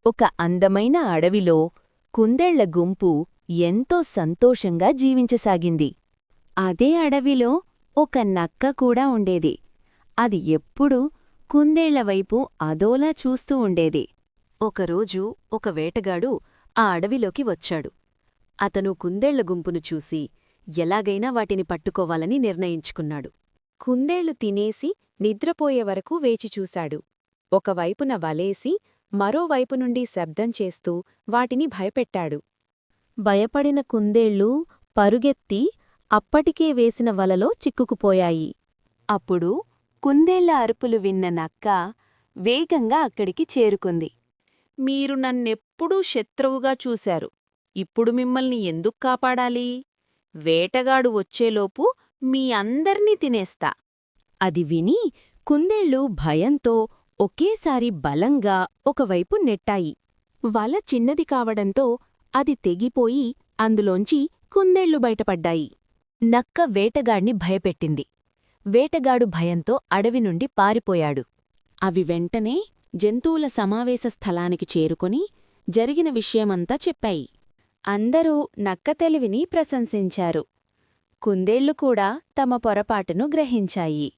ఒక అందమైన అడవిలో కుందేళ్ల గుంపు ఎంతో సంతోషంగా జీవించసాగింది. అదే అడవిలో ఒక నక్క కూడా ఉండేది. అది ఎప్పుడూ కుందేళ్లవైపు అదోలా చూస్తూ ఉండేది. ఒకరోజు ఒక వేటగాడు ఆ అడవిలోకి వచ్చాడు. అతను కుందేళ్ల గుంపును చూసి ఎలాగైనా వాటిని పట్టుకోవాలని నిర్ణయించుకున్నాడు. కుందేళ్లు తినేసి నిద్రపోయే వరకు వేచిచూశాడు. ఒకవైపున వలేసి మరోవైపు నుండి శబ్దం చేస్తూ వాటిని భయపెట్టాడు. భయపడిన కుందేళ్లు పరుగెత్తి అప్పటికే వేసిన వలలో చిక్కుకుపోయాయి. అప్పుడు కుందేళ్ల అరుపులు విన్న నక్క వేగంగా అక్కడికి చేరుకుంది. మీరు నన్నెప్పుడూ శత్రువుగా చూశారు. ఇప్పుడు మిమ్మల్ని ఎందుకు కాపాడాలి? వేటగాడు వచ్చేలోపు మీ అందర్నీ తినేస్తా. అది విని కుందేళ్లు భయంతో ఒకేసారి బలంగా ఒకవైపు నెట్టాయి. వల చిన్నది కావడంతో అది తెగిపోయి అందులోంచి కుందేళ్లు బయటపడ్డాయి. నక్క వేటగాడ్ని భయపెట్టింది. వేటగాడు భయంతో అడవి నుండి పారిపోయాడు. అవి వెంటనే జంతువుల సమావేశ స్థలానికి చేరుకొని జరిగిన విషయమంతా చెప్పాయి. అందరూ నక్క తెలివిని ప్రశంసించారు. కుందేళ్లు కూడా తమ పొరపాటును గ్రహించాయి.